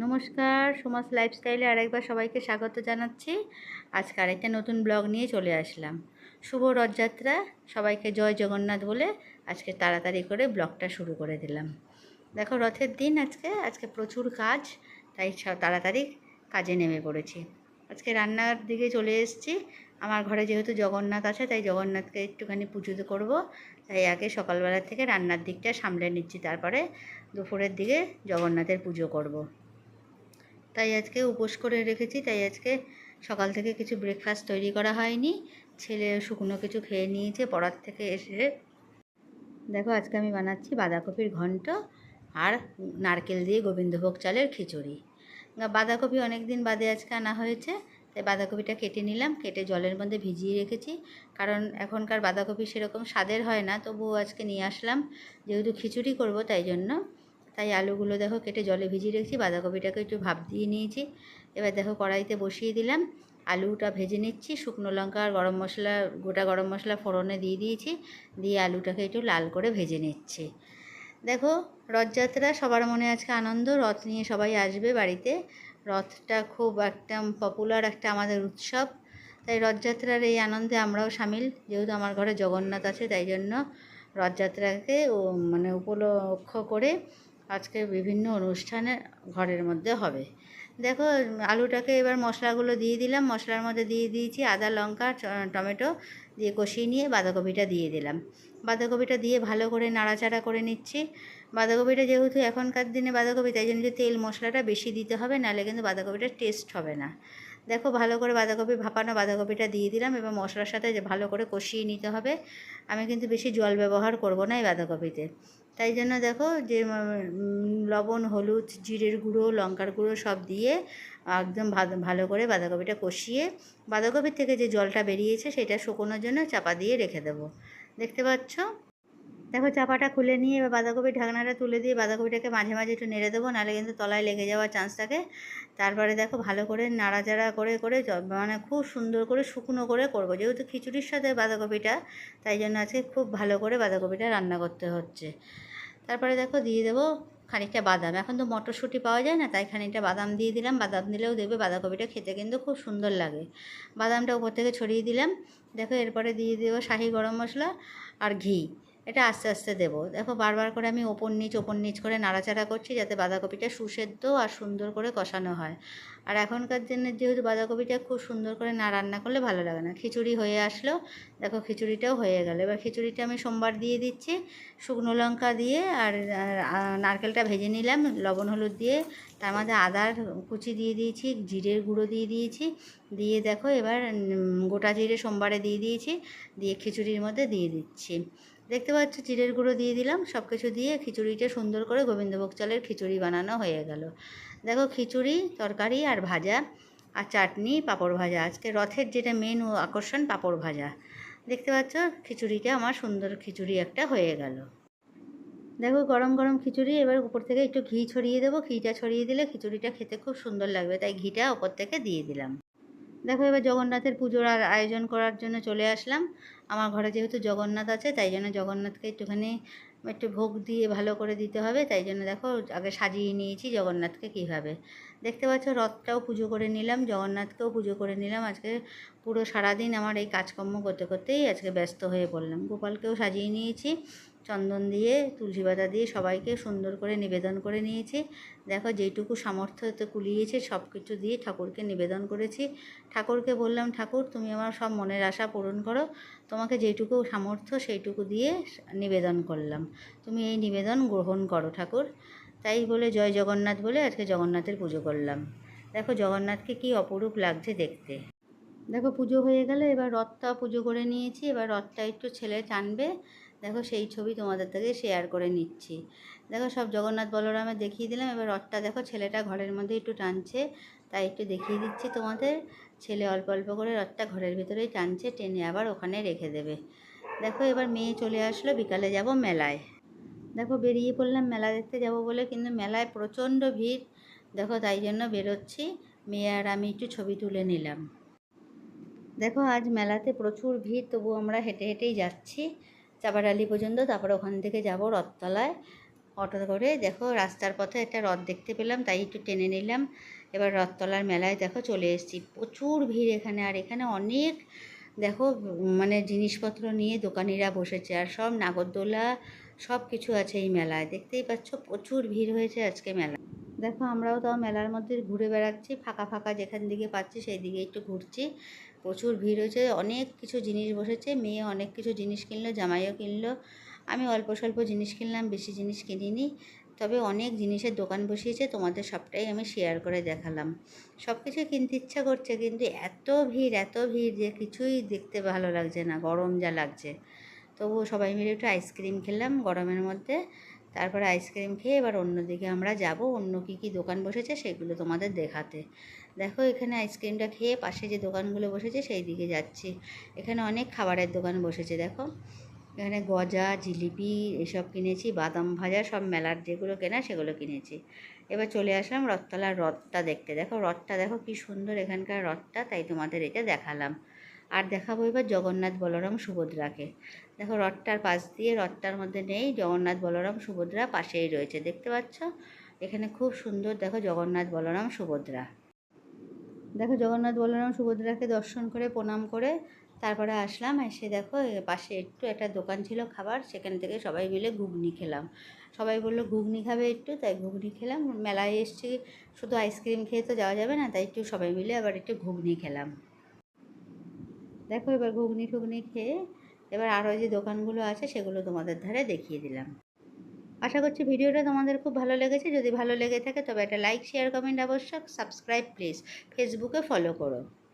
নমস্কার, সুমাস লাইফস্টাইলে আরেকবার সবাইকে স্বাগত জানাচ্ছি। আজকে আরেকটা নতুন ব্লগ নিয়ে চলে আসলাম। শুভ রথযাত্রা, সবাইকে জয় জগন্নাথ বলে আজকে তাড়াতাড়ি করে ব্লগটা শুরু করে দিলাম। দেখো, রথের দিন আজকে প্রচুর কাজ, তাই তাড়াতাড়ি কাজে নেমে পড়েছি। আজকে রান্নার দিকে চলে এসেছি। আমার ঘরে যেহেতু জগন্নাথ আছে, তাই জগন্নাথকে একটুখানি পুজো করব। তাই আগে সকালবেলা থেকে রান্নার দিকটা সামলে নিচ্ছি, তারপরে দুপুরের দিকে জগন্নাথের পুজো করব। তাই আজকে উপোস করে রেখেছি, তাই আজকে সকাল থেকে কিছু ব্রেকফাস্ট তৈরি করা হয়নি। ছেলে শুকনো কিছু খেয়ে নিয়েছে পড়ার থেকে এসে। দেখো, আজকে আমি বানাচ্ছি বাঁধাকপির ঘন্ট আর নারকেল দিয়ে গোবিন্দভোগ চালের খিচুড়ি। বাঁধাকপি অনেক দিন বাদে আজকে আনা হয়েছে, তাই বাঁধাকপিটা কেটে নিলাম, কেটে জলের মধ্যে ভিজিয়ে রেখেছি। কারণ এখনকার বাঁধাকপি সেরকম স্বাদের হয় না, তবুও আজকে নিয়ে আসলাম, যেহেতু খিচুড়ি করব তাই জন্য। তাই আলুগুলো দেখো কেটে জলে ভিজিয়ে রেখেছি, বাঁধাকপিটাকে একটু ভাপ দিয়ে নিয়েছি। এবার দেখো কড়াইতে বসিয়ে দিলাম, আলুটা ভেজে নিচ্ছি। শুকনো লঙ্কা আর গরম মশলা, গোটা গরম মশলা ফোড়নে দিয়ে দিয়েছি, দিয়ে আলুটাকে একটু লাল করে ভেজে নিচ্ছি। দেখো, রথযাত্রা সবার মনে আজকে আনন্দ, রথ নিয়ে সবাই আসবে বাড়িতে। রথটা খুব একটা পপুলার একটা আমাদের উৎসব, তাই রথযাত্রার এই আনন্দে আমরাও সামিল। যেহেতু আমার ঘরে জগন্নাথ আছে, তাই জন্য রথযাত্রাকে উপলক্ষ করে আজকে বিভিন্ন অনুষ্ঠানে ঘরের মধ্যে হবে। দেখো, আলুটাকে এবার মশলাগুলো দিয়ে দিলাম, মশলার মধ্যে দিয়ে দিয়েছি আদা, লঙ্কা, টমেটো দিয়ে কষিয়ে নিয়ে বাঁধাকপিটা দিয়ে দিলাম। বাঁধাকপিটা দিয়ে ভালো করে নাড়াচাড়া করে নিচ্ছি। বাঁধাকপিটা যেহেতু এখনকার দিনে বাঁধাকপি, তাই জন্য তেল মশলাটা বেশি দিতে হবে, নাহলে কিন্তু বাঁধাকপিটার টেস্ট হবে না। দেখো, ভালো করে ভাপানো বাঁধাকপিটা দিয়ে দিলাম, এবার মশলার সাথে ভালো করে কষিয়ে নিতে হবে। আমি কিন্তু বেশি জল ব্যবহার করব না এই বাঁধাকপিতে। তাই জন্য দেখো যে লবণ, হলুদ, জিরের গুঁড়ো, লঙ্কার গুঁড়ো সব দিয়ে একদম ভালো করে বাঁধাকপিটা কষিয়ে বাঁধাকপির থেকে যে জলটা বেরিয়েছে সেটা শুকোনোর জন্য চাপা দিয়ে রেখে দেবো। দেখতে পাচ্ছ? দেখো, চাপাটা খুলে নিয়ে এবার বাঁধাকপির ঢাকনাটা তুলে দিয়ে বাঁধাকপিটাকে মাঝে মাঝে একটু নেড়ে দেবো, নাহলে কিন্তু তলায় লেগে যাওয়ার চান্স থাকে। তারপরে দেখো ভালো করে নাড়াচাড়া করে করে খুব সুন্দর করে শুকনো করে করবো, যেহেতু খিচুড়ির সাথে বাঁধাকপিটা, তাই জন্য আজকে খুব ভালো করে বাঁধাকপিটা রান্না করতে হচ্ছে। তারপরে দেখো দিয়ে দেবো খানিকটা বাদাম। এখন তো মটরশুঁটি পাওয়া যায় না, তাই খানিকটা বাদাম দিয়ে দিলাম। বাদাম দিলেও দেবে বাঁধাকপিটা খেতে কিন্তু খুব সুন্দর লাগে। বাদামটা উপর থেকে ছড়িয়ে দিলাম। দেখো, এরপরে দিয়ে দেবো শাহি গরম মশলা আর ঘি। এটা আস্তে আস্তে দেবো। দেখো, বারবার করে আমি ওপর নিচ করে নাড়াচাড়া করছি, যাতে বাঁধাকপিটা সুসেদ্ধ আর সুন্দর করে কষানো হয়। আর এখনকার দিনের যেহেতু বাঁধাকপিটা খুব সুন্দর করে না রান্না করলে ভালো লাগে না। খিচুড়ি হয়ে আসলো, দেখো খিচুড়িটাও হয়ে গেল। এবার খিচুড়িটা আমি সোমবার দিয়ে দিচ্ছি, শুকনো লঙ্কা দিয়ে আর নারকেলটা ভেজে নিলাম লবণ হলুদ দিয়ে। তার মধ্যে আদার কুচি দিয়ে দিয়েছি, জিরের গুঁড়ো দিয়ে দিয়েছি, দিয়ে দেখো এবার গোটা জিরে সোমবারে দিয়ে দিয়েছি, দিয়ে খিচুড়ির মধ্যে দিয়ে দিচ্ছি। দেখতে পাচ্ছ, জিরের গুঁড়ো দিয়ে দিলাম, সব কিছু দিয়ে খিচুড়িটা সুন্দর করে গোবিন্দভোগ চালের খিচুড়ি বানানো হয়ে গেল। দেখো, খিচুড়ি, তরকারি আর ভাজা আর চাটনি, পাঁপড় ভাজা। আজকে রথের যেটা মেন আকর্ষণ, পাঁপড় ভাজা। দেখতে পাচ্ছ, খিচুড়িটা আমার সুন্দর খিচুড়ি একটা হয়ে গেল। দেখো, গরম গরম খিচুড়ি, এবার উপর থেকে একটু ঘি ছড়িয়ে দেবো। ঘিটা ছড়িয়ে দিলে খিচুড়িটা খেতে খুব সুন্দর লাগবে, তাই ঘিটা উপর থেকে দিয়ে দিলাম। দেখো, এবার জগন্নাথের পুজোর আয়োজন করার জন্য চলে আসলাম। আমার ঘরে যেহেতু জগন্নাথ আছে, তাই জন্য জগন্নাথকে একটু ভোগ দিয়ে ভালো করে দিতে হবে। তাই জন্য দেখো আগে সাজিয়ে নিয়েছি জগন্নাথকে কীভাবে। দেখতে পাচ্ছ, রথটাও পুজো করে নিলাম, জগন্নাথকেও পুজো করে নিলাম। আজকে পুরো সারাদিন আমার এই কাজকর্ম করতে করতেই আজকে ব্যস্ত হয়ে পড়লাম। গোপালকেও সাজিয়ে নিয়েছি, চন্দন দিয়ে, তুলসী পাতা দিয়ে সবাইকে সুন্দর করে নিবেদন করে নিয়েছি। দেখো, যেইটুকু সামর্থ্যতে কুলিয়েছে সব কিছু দিয়ে ঠাকুরকে নিবেদন করেছি। ঠাকুরকে বললাম, ঠাকুর তুমি আমার সব মনের আশা পূরণ করো, তোমাকে যেইটুকু সামর্থ্য সেইটুকু দিয়ে নিবেদন করলাম, তুমি এই নিবেদন গ্রহণ করো ঠাকুর। তাই বলে জয় জগন্নাথ বলে আজকে জগন্নাথের পুজো করলাম। দেখো, জগন্নাথকে কি অপরূপ লাগছে দেখতে। দেখো, পুজো হয়ে গেল, এবার রথটা পুজো করে নিয়েছি, এবার রথটা একটু ছেলে টানবে। দেখো, সেই ছবি তোমাদের থেকে শেয়ার করে নিচ্ছি। দেখো, সব জগন্নাথ বলরামে দেখিয়ে দিলাম, এবার রথটা দেখো ছেলেটা ঘরের মধ্যে একটু টানছে, তাই একটু দেখিয়ে দিচ্ছি তোমাদের। ছেলে অল্প অল্প করে রথটা ঘরের ভিতরেই টানছে, টেনে আবার ওখানে রেখে দেবে। দেখো, এবার মেয়ে চলে আসলো, বিকালে যাব মেলায়। দেখো, বেরিয়ে পড়লাম মেলা দেখতে যাব বলে, কিন্তু মেলায় প্রচণ্ড ভিড়। দেখো, তাই জন্য বেরোচ্ছি, মেয়ে আর আমি একটু ছবি তুলে নিলাম। দেখো, আজ মেলাতে প্রচুর ভিড়, তবু আমরা হেঁটে হেঁটেই যাচ্ছি চাপাডালি পর্যন্ত, তারপর ওখান থেকে যাব রথতলায়। অটো করে দেখো রাস্তার পথে একটা রথ দেখতে পেলাম, তাই একটু টেনে নিলাম। এবার রথতলার মেলায় দেখো চলে এসেছি। প্রচুর ভিড় এখানে, আর এখানে অনেক দেখো মানে জিনিসপত্র নিয়ে দোকানিরা বসেছে, আর সব নাগরদোলা সব কিছু আছে এই মেলায়। দেখতেই পাচ্ছ প্রচুর ভিড় হয়েছে আজকে মেলা। দেখো আমরাও তাও মেলার মধ্যে ঘুরে বেড়াচ্ছি, ফাঁকা ফাঁকা যেখান দিকে পাচ্ছি সেই দিকে একটু ঘুরছি। প্রচুর ভিড় হয়েছে, অনেক কিছু জিনিস বসেছে। মেয়ে অনেক কিছু জিনিস কিনলো, জামাইও কিনলো। আমি অল্প স্বল্প জিনিস কিনলাম, বেশি জিনিস কিনিনি। তবে অনেক জিনিসের দোকান বসিয়েছে, তোমাদের সবটাই আমি শেয়ার করে দেখালাম। সব কিছু কিনতে ইচ্ছা করছে, কিন্তু এত ভিড় যে কিছুই দেখতে ভালো লাগছে না, গরম যা লাগছে। তবুও সবাই মিলে একটু আইসক্রিম খেলাম গরমের মধ্যে। তারপরে আইসক্রিম খেয়ে এবার অন্যদিকে আমরা যাব, অন্য কী কী দোকান বসেছে সেগুলো তোমাদের দেখাতে। দেখো এখানে আইসক্রিমটা খেয়ে পাশে যে দোকানগুলো বসেছে সেই দিকে যাচ্ছি। এখানে অনেক খাবারের দোকান বসেছে দেখো। এখানে গজা, জিলিপি এসব কিনেছি, বাদাম ভাজা, সব মেলার যেগুলো কেনা সেগুলো কিনেছি। এবার চলে আসলাম রথতলার রথটা দেখতে। দেখো রথটা দেখো কী সুন্দর এখানকার রথটা, তাই তোমাদের এটা দেখালাম। আর দেখাবো এবার জগন্নাথ বলরাম সুভদ্রাকে। দেখো রথটার পাশ দিয়ে, রথটার মধ্যে নেই, জগন্নাথ বলরাম সুভদ্রা পাশেই রয়েছে, দেখতে পাচ্ছ। এখানে খুব সুন্দর দেখো জগন্নাথ বলরাম সুভদ্রা। দেখো জগন্নাথ বলরাম সুভদ্রাকে দর্শন করে প্রণাম করে তারপরে আসলাম। এসে দেখো পাশে একটু একটা দোকান ছিল খাবার, সেখান থেকে সবাই মিলে ঘুগনি খেলাম। সবাই বললো ঘুগনি খাবে একটু, তাই ঘুগনি খেলাম। মেলায় এসছি, শুধু আইসক্রিম খেয়ে তো যাওয়া যাবে না, তাই একটু সবাই মিলে আবার একটু ঘুগনি খেলাম। দেখো এবার ঘুগনি টুগনি খেয়ে এবার আরও যে দোকানগুলো আছে সেগুলো তোমাদের ধারে দেখিয়ে দিলাম। আশা করছি ভিডিওটা তোমাদের খুব ভালো লেগেছে। যদি ভালো লেগে থাকে তবে একটা লাইক, শেয়ার, কমেন্ট আবশ্যক। Subscribe please. ফেসবুকে ফলো করো।